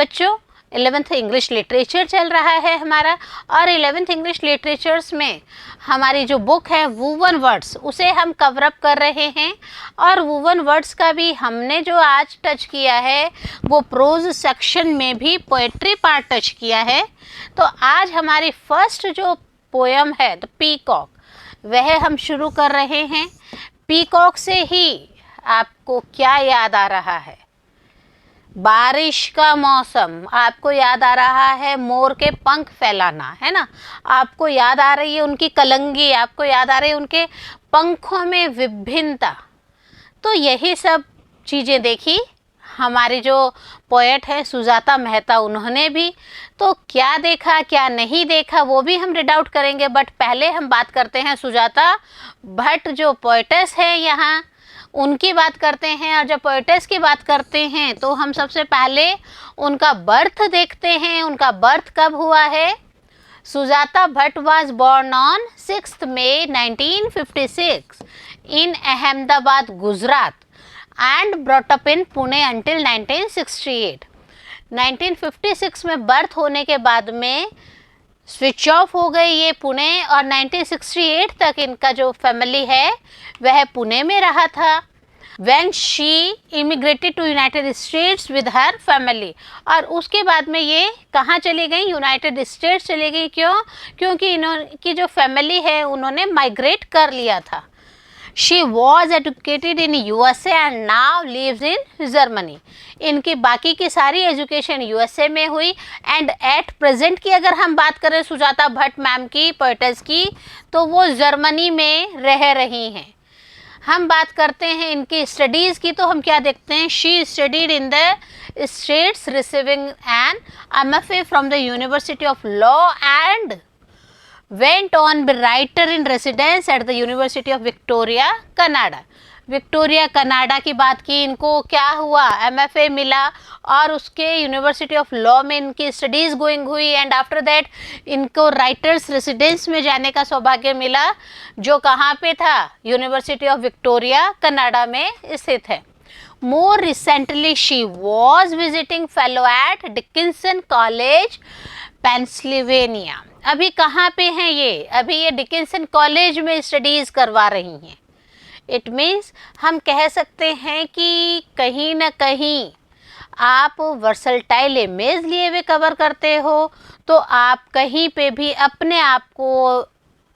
बच्चों 11th English literature चल रहा है हमारा, और 11th इंग्लिश लिटरेचर्स में हमारी जो बुक है वुवन वर्ड्स, उसे हम कवर अप कर रहे हैं। और वुवन वर्ड्स का भी हमने जो आज टच किया है वो प्रोज सेक्शन में भी पोएट्री पार्ट टच किया है। तो आज हमारी फर्स्ट जो पोयम है द पीकॉक, वह हम शुरू कर रहे हैं। पीकॉक से ही आपको क्या याद आ रहा है? बारिश का मौसम, आपको याद आ रहा है मोर के पंख फैलाना, है ना, आपको याद आ रही है उनकी कलंगी, आपको याद आ रही है उनके पंखों में विभिन्नता। तो यही सब चीज़ें देखी हमारे जो पोएट है सुजाता मेहता, उन्होंने भी। तो क्या देखा क्या नहीं देखा वो भी हम रीड आउट करेंगे, बट पहले हम बात करते हैं सुजाता भट्ट जो पोएटेस है यहाँ, उनकी बात करते हैं। और जब पोएटेस की बात करते हैं तो हम सबसे पहले उनका बर्थ देखते हैं। उनका बर्थ कब हुआ है? Sujata Bhatt was born on 6th May 1956 in Ahmedabad, Gujarat, and brought up in Pune until 1968। 1956 में बर्थ होने के बाद में स्विच ऑफ हो गई ये पुणे, और 1968 तक इनका जो फैमिली है वह पुणे में रहा था। When she immigrated to United States with her family, और उसके बाद में ये कहाँ चली गई? यूनाइटेड स्टेट्स चली गई। क्यों? क्योंकि इनकी जो फैमिली है उन्होंने माइग्रेट कर लिया था। She was educated in USA and now lives in Germany। इनकी बाकी की सारी एजुकेशन यूएसए में हुई, एंड एट प्रेजेंट की अगर हम बात करें सुजाता भट्ट मैम की, पोएटेस की, तो वो जर्मनी में रह रही हैं। हम बात करते हैं इनकी स्टडीज़ की, तो हम क्या देखते हैं? She studied in the states receiving N MFA from the university of law and went on be writer in residence at the University of Victoria, Canada. Victoria Canada की बात की, इनको क्या हुआ? MFA मिला, और उसके यूनिवर्सिटी ऑफ लॉ में इनकी स्टडीज़ गोइंग हुई, एंड आफ्टर दैट इनको राइटर्स रेसिडेंस में जाने का सौभाग्य मिला, जो कहाँ पे था? यूनिवर्सिटी ऑफ विक्टोरिया कनाडा में स्थित है। More recently she was visiting fellow at Dickinson college, Pennsylvania. अभी कहाँ पे हैं ये? अभी ये डिकिंसन कॉलेज में स्टडीज़ करवा रही हैं। इट मीन्स हम कह सकते हैं कि कहीं ना कहीं आप वर्सटाइल इमेज लिए हुए कवर करते हो, तो आप कहीं पे भी अपने आप को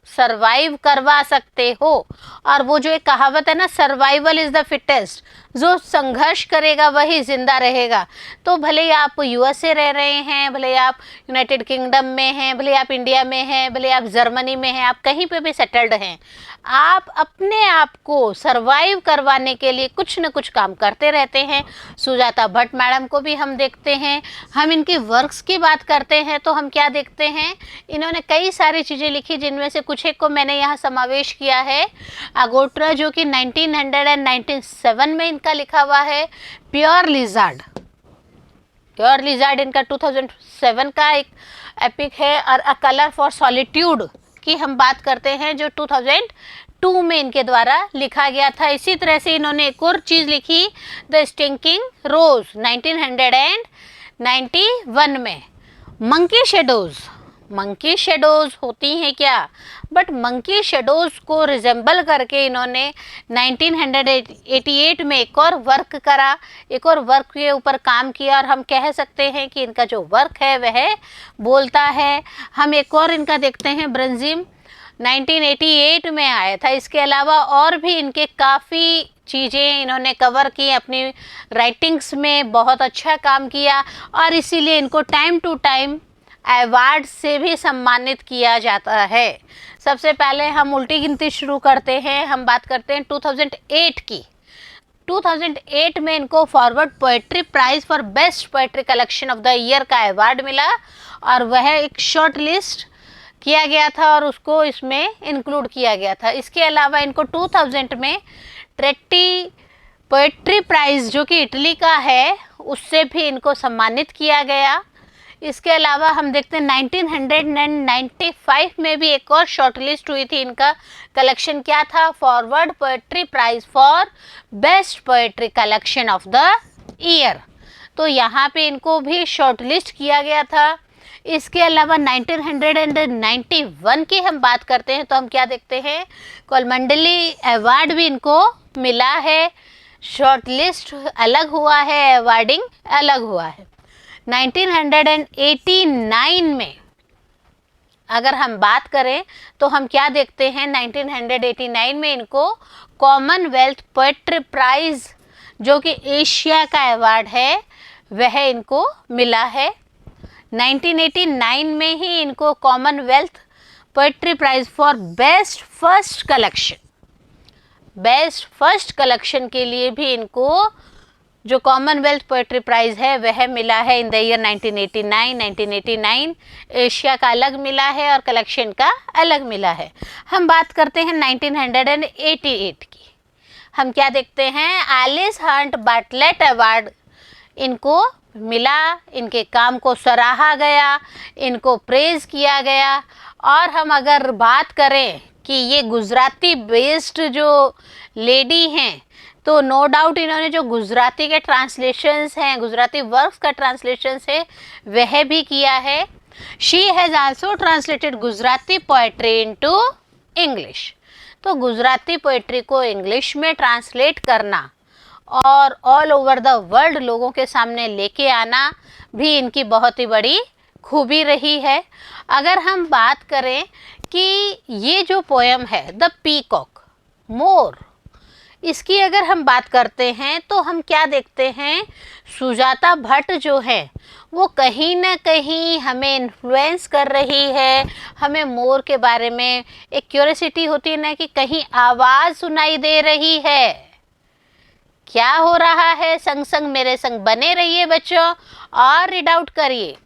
सर्वाइव करवा सकते हो। और वो जो एक कहावत है ना, सर्वाइवल इज़ द फिटेस्ट, जो संघर्ष करेगा वही जिंदा रहेगा। तो भले ही आप यूएसए रह रहे हैं, भले ही आप यूनाइटेड किंगडम में हैं, भले आप इंडिया में हैं, भले आप जर्मनी में हैं, आप कहीं पे भी सेटल्ड हैं, आप अपने आप को सर्वाइव करवाने के लिए कुछ न कुछ काम करते रहते हैं। सुजाता भट्ट मैडम को भी हम देखते हैं। हम इनकी वर्क्स की बात करते हैं तो हम क्या देखते हैं? इन्होंने कई सारी चीज़ें लिखी, जिनमें से कुछ एक को मैंने यहाँ समावेश किया है। अगोट्रा जो कि 1997 में इनका लिखा हुआ है। प्योर लिजार्ड, प्योर लिजार्ड इनका 2007 का एक एपिक है। और अ कलर फॉर सॉलिट्यूड की हम बात करते हैं, जो 2002 में इनके द्वारा लिखा गया था। इसी तरह से इन्होंने एक और चीज़ लिखी, द स्टिंकिंग रोज 1991 में। मंकी शेडोज़, मंकी शेडोज़ होती हैं क्या? बट मंकी शेडोज़ को रिजेंबल करके इन्होंने 1988 में एक और वर्क करा, एक और वर्क के ऊपर काम किया, और हम कह सकते हैं कि इनका जो वर्क है वह बोलता है। हम एक और इनका देखते हैं, ब्रंजिम 1988 में आया था। इसके अलावा और भी इनके काफ़ी चीज़ें इन्होंने कवर की अपनी राइटिंग्स में, बहुत अच्छा काम किया, और इसीलिए इनको टाइम टू टाइम अवार्ड से भी सम्मानित किया जाता है। सबसे पहले हम उल्टी गिनती शुरू करते हैं। हम बात करते हैं 2008 की। 2008 में इनको forward poetry prize for best poetry collection of the year का अवार्ड मिला, और वह एक शॉर्ट लिस्ट किया गया था और उसको इसमें इंक्लूड किया गया था। इसके अलावा इनको 2000 में ट्रेटी पोएट्री प्राइज़ जो कि इटली का है, उससे भी इनको सम्मानित किया गया। इसके अलावा हम देखते हैं 1995 में भी एक और शॉर्टलिस्ट हुई थी। इनका कलेक्शन क्या था? Forward poetry prize for best poetry collection of the year. तो यहाँ पे इनको भी शॉर्टलिस्ट किया गया था। इसके अलावा 1991 की हम बात करते हैं तो हम क्या देखते हैं, कौलमंडली अवार्ड भी इनको मिला है। शॉर्टलिस्ट अलग हुआ है, अवार्डिंग अलग हुआ है। 1989 में अगर हम बात करें तो हम क्या देखते हैं, 1989 में इनको कॉमनवेल्थ पोएट्री प्राइज़ जो कि एशिया का अवार्ड है वह इनको मिला है। 1989 में ही इनको Commonwealth poetry prize for best first collection के लिए भी इनको जो कॉमनवेल्थ पोएट्री प्राइज़ है वह मिला है इन द ईयर 1989 एशिया का अलग मिला है और कलेक्शन का अलग मिला है। हम बात करते हैं 1988 की। हम क्या देखते हैं, एलिस हंट बार्टलेट अवार्ड इनको मिला, इनके काम को सराहा गया, इनको प्रेज़ किया गया। और हम अगर बात करें कि ये गुजराती बेस्ड जो लेडी हैं तो नो डाउट इन्होंने जो गुजराती के ट्रांसलेशंस हैं, गुजराती वर्क्स का ट्रांसलेशंस है वह भी किया है। She has also translated Gujarati poetry into English. तो गुजराती पोएट्री को इंग्लिश में ट्रांसलेट करना और ऑल ओवर द वर्ल्ड लोगों के सामने लेके आना भी इनकी बहुत ही बड़ी खूबी रही है। अगर हम बात करें कि ये जो पोएम है द पीकॉक मोर, इसकी अगर हम बात करते हैं तो हम क्या देखते हैं, सुजाता भट्ट जो है वो कहीं ना कहीं हमें इन्फ्लुएंस कर रही है। हमें मोर के बारे में एक क्यूरियोसिटी होती है ना कि कहीं आवाज़ सुनाई दे रही है, क्या हो रहा है। संग संग मेरे संग बने रहिए बच्चों और रीड आउट करिए।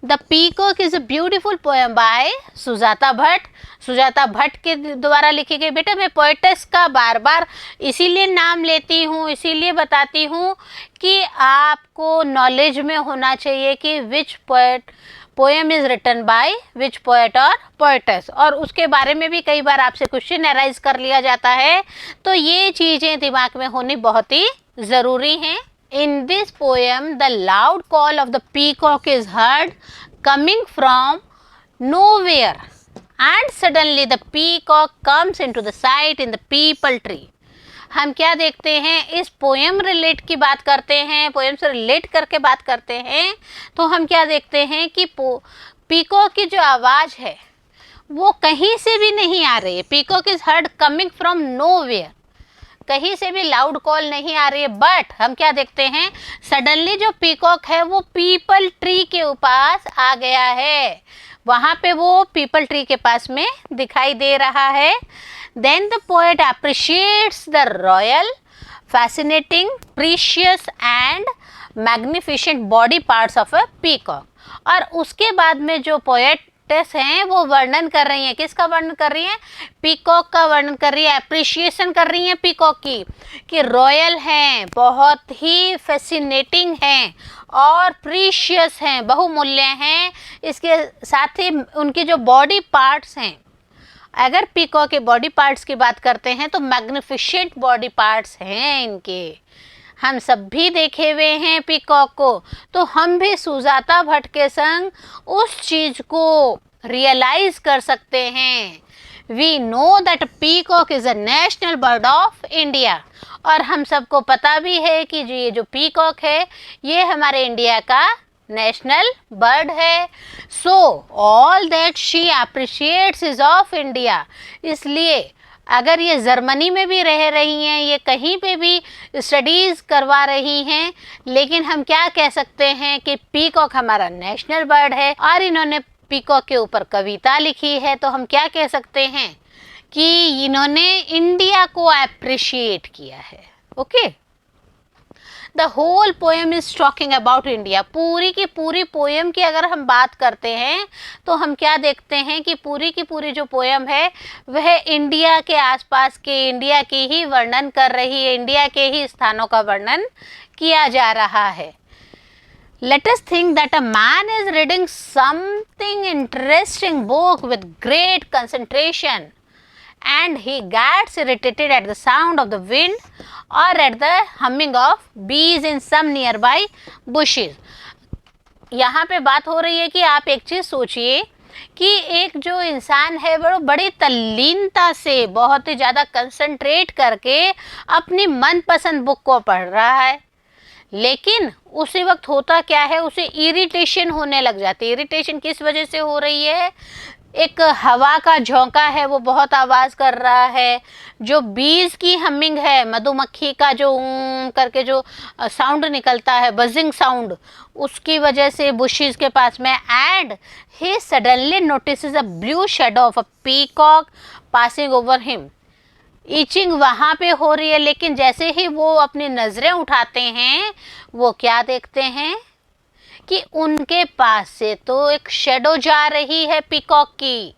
The peacock is a beautiful poem by Sujata Bhatt. Sujata Bhatt के द्वारा लिखी गई। बेटा मैं पोएटेस का बार बार इसीलिए नाम लेती हूँ, इसीलिए बताती हूँ कि आपको नॉलेज में होना चाहिए कि which poem is written by which poet और पोएटेस, और उसके बारे में भी कई बार आपसे क्वेश्चन अराइज कर लिया जाता है। तो ये चीज़ें दिमाग में होनी बहुत ही ज़रूरी हैं। In this poem, the loud call of the peacock is heard coming from nowhere, and suddenly the peacock comes into the sight in the peepal tree. हम क्या देखते हैं, इस पोएम रिलेट की बात करते हैं, पोएम से रिलेट करके बात करते हैं तो हम क्या देखते हैं कि पीकॉक की जो आवाज़ है वो कहीं से भी नहीं आ रही है। Peacock is heard coming from nowhere, कहीं से भी लाउड कॉल नहीं आ रही है। बट हम क्या देखते हैं, सडनली जो पीकॉक है वो पीपल ट्री के पास आ गया है, वहाँ पे वो पीपल ट्री के पास में दिखाई दे रहा है। Then the poet appreciates the royal fascinating precious and magnificent body parts of a peacock. और उसके बाद में जो पोएट हैं वो वर्णन कर रही हैं, किसका वर्णन कर रही हैं, पीकॉक का वर्णन कर रही है, एप्रिशिएशन कर रही हैं पीकॉक की कि रॉयल हैं, बहुत ही फैसिनेटिंग हैं और प्रीशियस हैं, बहुमूल्य हैं। इसके साथ ही उनकी जो बॉडी पार्ट्स हैं, अगर पीकॉक के बॉडी पार्ट्स की बात करते हैं तो मैग्निफिशेंट बॉडी पार्ट्स हैं इनके। हम सब भी देखे हुए हैं पीकॉक को, तो हम भी सुजाता भट्ट के संग उस चीज़ को रियलाइज कर सकते हैं। We know that peacock is a national bird of India, और हम सबको पता भी है कि ये जो पीकॉक है ये हमारे इंडिया का नेशनल बर्ड है। So all that she appreciates is of India. इसलिए अगर ये जर्मनी में भी रह रही हैं, ये कहीं पे भी स्टडीज़ करवा रही हैं, लेकिन हम क्या कह सकते हैं कि पीकॉक हमारा नेशनल बर्ड है और इन्होंने पीकॉक के ऊपर कविता लिखी है। तो हम क्या कह सकते हैं कि इन्होंने इंडिया को अप्रिशिएट किया है। Okay, the whole poem is talking about India. पूरी की पूरी पोएम की अगर हम बात करते हैं तो हम क्या देखते हैं कि पूरी की पूरी जो पोएम है वह इंडिया के आसपास के, इंडिया की ही वर्णन कर रही है, इंडिया के ही स्थानों का वर्णन किया जा रहा है। Let us think that a man is reading something interesting book with great concentration and he gets irritated at the sound of the wind or at the humming of bees in some nearby bushes. यहाँ पे बात हो रही है कि आप एक चीज़ सोचिए कि एक जो इंसान है वो बड़ी तल्लीनता से, बहुत ही ज़्यादा कंसंट्रेट करके अपनी मनपसंद बुक को पढ़ रहा है, लेकिन उसी वक्त होता क्या है, उसे इरिटेशन होने लग जाती है। इरिटेशन किस वजह से हो रही है? एक हवा का झोंका है वो बहुत आवाज़ कर रहा है, जो बीज की हमिंग है, मधुमक्खी का जो करके जो साउंड निकलता है, बजिंग साउंड, उसकी वजह से बुशेस के पास में, and he suddenly notices a blue shadow of a peacock passing over him. Itching वहाँ पे हो रही है, लेकिन जैसे ही वो अपनी नज़रें उठाते हैं वो क्या देखते हैं कि उनके पास से तो एक शेडो जा रही है पीकॉक की।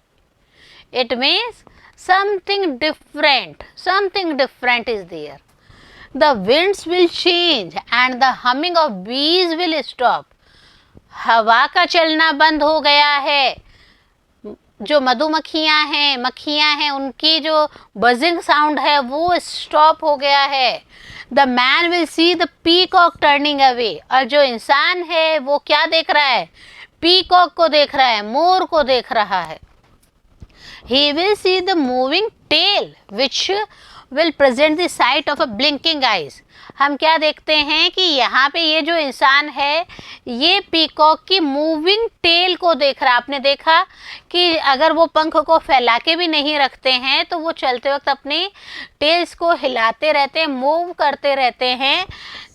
It means something different is there. The winds will change and the humming of bees will stop. हवा का चलना बंद हो गया है, जो मधुमक्खियाँ हैं उनकी जो बजिंग साउंड है वो स्टॉप हो गया है। The man will see the peacock turning away. और जो इंसान है वो क्या देख रहा है? पीकॉक को देख रहा है, मोर को देख रहा है। He will see the moving tail which will present the sight of a blinking eyes. हम क्या देखते हैं कि यहाँ पे ये जो इंसान है ये पीकॉक की मूविंग टेल को देख रहा है। आपने देखा कि अगर वो पंख को फैला के भी नहीं रखते हैं तो वो चलते वक्त अपनी टेल्स को हिलाते रहते हैं, मूव करते रहते हैं।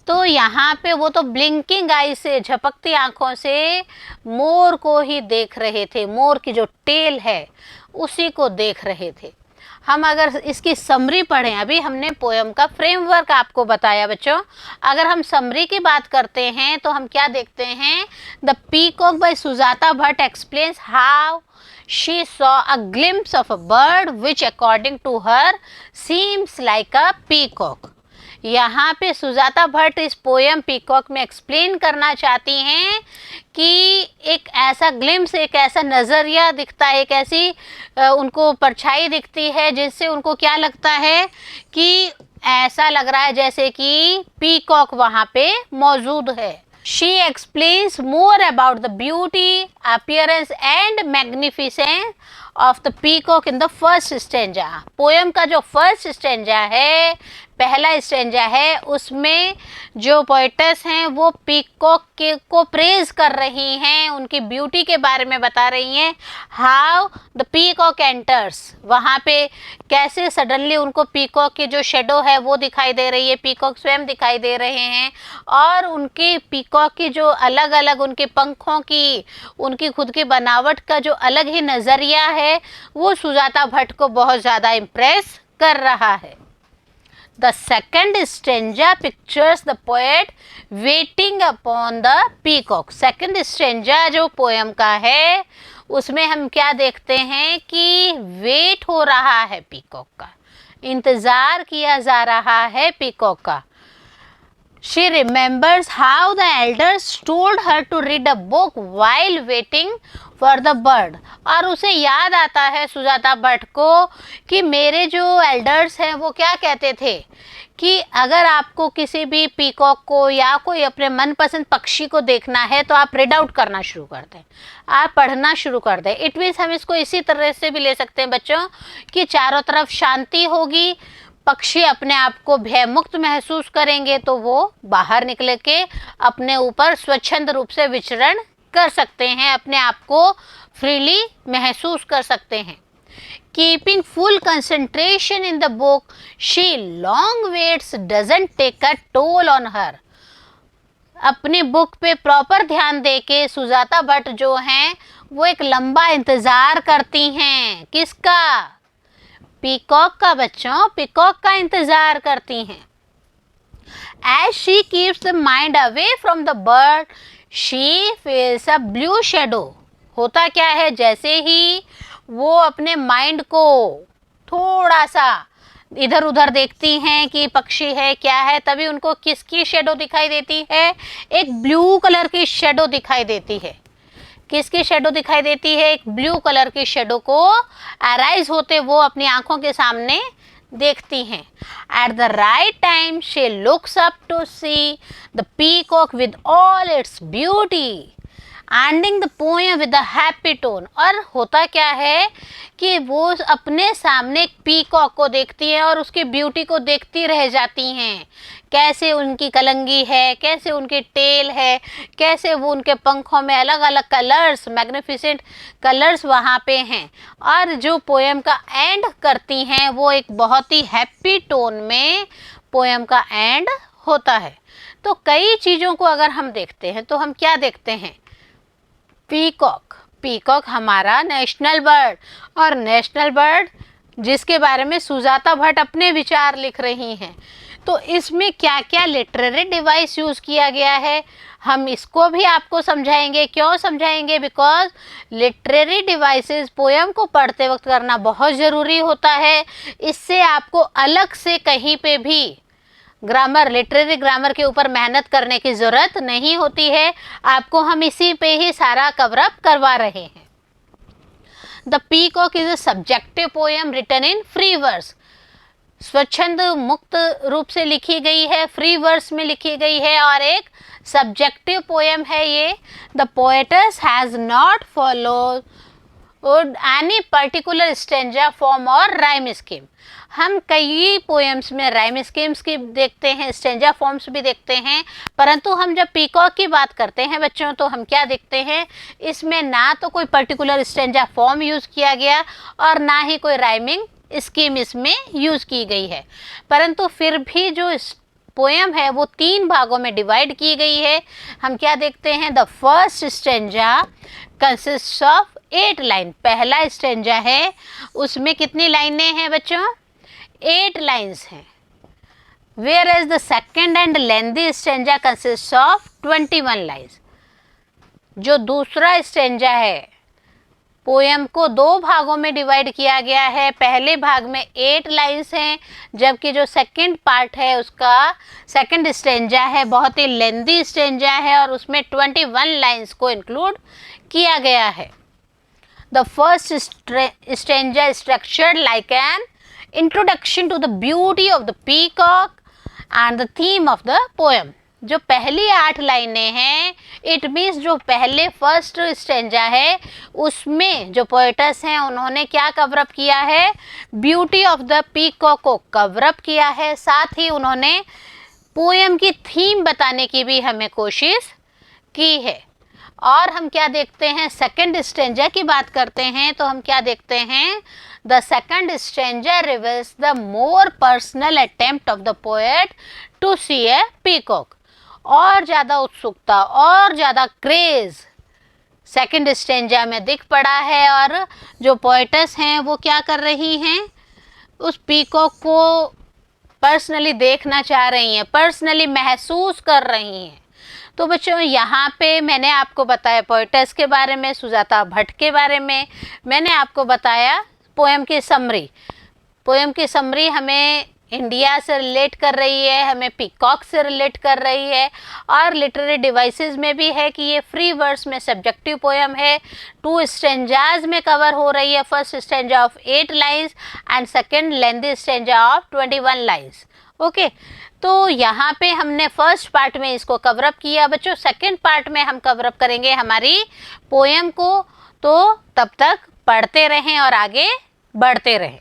तो यहाँ पे वो तो ब्लिंकिंग आई से, झपकती आंखों से मोर को ही देख रहे थे, मोर की जो टेल है उसी को देख रहे थे। हम अगर इसकी समरी पढ़ें, अभी हमने पोयम का फ्रेमवर्क आपको बताया बच्चों, अगर हम समरी की बात करते हैं तो हम क्या देखते हैं? The peacock by Sujata Bhatt explains how she saw a glimpse of a bird which according to her seems like a peacock। यहाँ पे सुजाता भट्ट इस पोयम पीकॉक में एक्सप्लेन करना चाहती हैं कि एक ऐसा ग्लिम्स, एक ऐसा नज़रिया दिखता है, एक ऐसी उनको परछाई दिखती है जिससे उनको क्या लगता है कि ऐसा लग रहा है जैसे कि पीकॉक वहाँ पे मौजूद है। She explains more about the beauty, appearance and magnificence of the peacock in the first stanza। Poem का जो फर्स्ट स्टेंजा है, पहला स्टेंजा है, उसमें जो पोइटस हैं वो पीकॉक के को प्रेज कर रही हैं, उनकी ब्यूटी के बारे में बता रही हैं। हाउ द पीकॉक एंटर्स, वहाँ पे कैसे सडनली उनको पीकॉक की जो शेडो है वो दिखाई दे रही है, पीकॉक स्वयं दिखाई दे रहे हैं, और उनकी पीकॉक की जो अलग अलग उनके पंखों की, उनकी खुद की बनावट का जो अलग ही नज़रिया है वो सुजाता भट्ट को बहुत ज़्यादा इम्प्रेस कर रहा है। The second stanza pictures the poet waiting upon the peacock। Second stanza जो पोयम का है उसमें हम क्या देखते हैं कि वेट हो रहा है पीकॉक का, इंतज़ार किया जा रहा है पीकॉक का। She remembers how the elders told her to read a book while waiting for the bird। और उसे याद आता है सुजाता भट्ट को कि मेरे जो एल्डर्स हैं वो क्या कहते थे कि अगर आपको किसी भी पीकॉक को या कोई अपने मनपसंद पक्षी को देखना है तो आप रीड आउट करना शुरू कर दें, आप पढ़ना शुरू कर दें। इट मीन्स हम इसको इसी तरह से भी ले सकते हैं बच्चों कि चारों तरफ शांति होगी, पक्षी अपने आप को भयमुक्त महसूस करेंगे तो वो बाहर निकल के अपने ऊपर स्वच्छंद रूप से विचरण कर सकते हैं, अपने आप को फ्रीली महसूस कर सकते हैं। Keeping full concentration in the book she long waits doesn't take a toll on her. अपनी बुक पे प्रॉपर ध्यान देके सुजाता भट्ट जो हैं वो एक लंबा इंतज़ार करती हैं। किसका? पीकॉक का बच्चों, पीकॉक का इंतज़ार करती हैं। As she keeps the mind away from the bird, she feels a blue shadow। होता क्या है, जैसे ही वो अपने माइंड को थोड़ा सा इधर उधर देखती हैं कि पक्षी है क्या है, तभी उनको किसकी शेडो दिखाई देती है? एक ब्लू कलर की शेडो दिखाई देती है। किसकी शेडो दिखाई देती है? एक ब्लू कलर की शेडो को अराइज होते वो अपनी आंखों के सामने देखती हैं। At the right time she looks up to see the peacock with all its beauty, ending the poem with a happy tone. और होता क्या है कि वो अपने सामने एक पीकॉक को देखती हैं और उसकी ब्यूटी को देखती रह जाती हैं, कैसे उनकी कलंगी है, कैसे उनकी टेल है, कैसे वो उनके पंखों में अलग अलग कलर्स, मैग्निफिसेंट कलर्स वहाँ पे हैं। और जो पोएम का एंड करती हैं वो एक बहुत ही हैप्पी टोन में पोएम का एंड होता है। तो कई चीज़ों को अगर हम देखते हैं तो हम क्या देखते हैं, पीकॉक, पीकॉक हमारा नेशनल बर्ड, और नेशनल बर्ड जिसके बारे में सुजाता भट्ट अपने विचार लिख रही हैं। तो इसमें क्या क्या लिटरेरी डिवाइस यूज़ किया गया है, हम इसको भी आपको समझाएंगे। क्यों समझाएंगे? बिकॉज लिटरेरी डिवाइसेस पोएम को पढ़ते वक्त करना बहुत ज़रूरी होता है। इससे आपको अलग से कहीं पे भी ग्रामर, लिटरेरी ग्रामर के ऊपर मेहनत करने की ज़रूरत नहीं होती है, आपको हम इसी पे ही सारा कवरअप करवा रहे हैं। The peacock is a subjective poem written in free verse, स्वच्छंद मुक्त रूप से लिखी गई है, फ्री वर्स में लिखी गई है और एक सब्जेक्टिव पोएम है ये। The poets has not followed any particular stanza form और राइम स्कीम। हम कई पोएम्स में राइम स्कीम्स की देखते हैं, स्टेंजा फॉर्म्स भी देखते हैं, परंतु हम जब पीकॉक की बात करते हैं बच्चों तो हम क्या देखते हैं, इसमें ना तो कोई पर्टिकुलर स्टेंजा फॉर्म यूज़ किया गया और ना ही कोई राइमिंग स्कीम इसमें यूज़ की गई है। परंतु फिर भी जो पोएम है वो 3 भागों में डिवाइड की गई है। हम क्या देखते हैं, the first stanza consist of 8 line. पहला स्टेंजा है उसमें कितनी लाइनें हैं बच्चों, 8 लाइन्स हैं। Whereas the second and lengthy stanza consist of 21 lines. जो दूसरा स्टेंजा है पोएम को 2 भागों में डिवाइड किया गया है। पहले भाग में 8 लाइन्स हैं, जबकि जो सेकंड पार्ट है उसका सेकंड स्टेंजा है बहुत ही लेंदी स्टेंजा है और उसमें 21 लाइन्स को इंक्लूड किया गया है। The first stanza structured like an introduction to the beauty of the peacock and the theme of the poem. जो पहली 8 लाइनें हैं, इट मीन्स जो पहले फर्स्ट स्टेंजा है उसमें जो पोएटस हैं उन्होंने क्या कवरअप किया है, ब्यूटी ऑफ द पीकॉक को कवरअप किया है। साथ ही उन्होंने पोएम की थीम बताने की भी हमें कोशिश की है। और हम क्या देखते हैं, सेकंड स्टेंजा की बात करते हैं तो हम क्या देखते हैं, the second stanza reveals the more personal attempt of the poet to see a peacock. और ज़्यादा उत्सुकता और ज़्यादा क्रेज़ सेकंड स्टेंजा में दिख पड़ा है और जो पोएटस हैं वो क्या कर रही हैं, उस पीकॉक को पर्सनली देखना चाह रही हैं, पर्सनली महसूस कर रही हैं। तो बच्चों यहाँ पे मैंने आपको बताया पोएटस के बारे में, सुजाता भट्ट के बारे में, मैंने आपको बताया पोएम की समरी। पोएम की समरी हमें इंडिया से रिलेट कर रही है, हमें पीकॉक से रिलेट कर रही है और लिटरेरी डिवाइसेस में भी है कि ये फ्री वर्स में सब्जेक्टिव पोएम है। 2 स्टेंजाज में कवर हो रही है, first stanza of 8 lines and second lengthy stanza of 21 lines. Okay, तो यहाँ पे हमने फर्स्ट पार्ट में इसको कवरअप किया बच्चों। सेकेंड पार्ट में हम कवरअप करेंगे हमारी पोएम को, तो तब तक पढ़ते रहें और आगे बढ़ते रहें।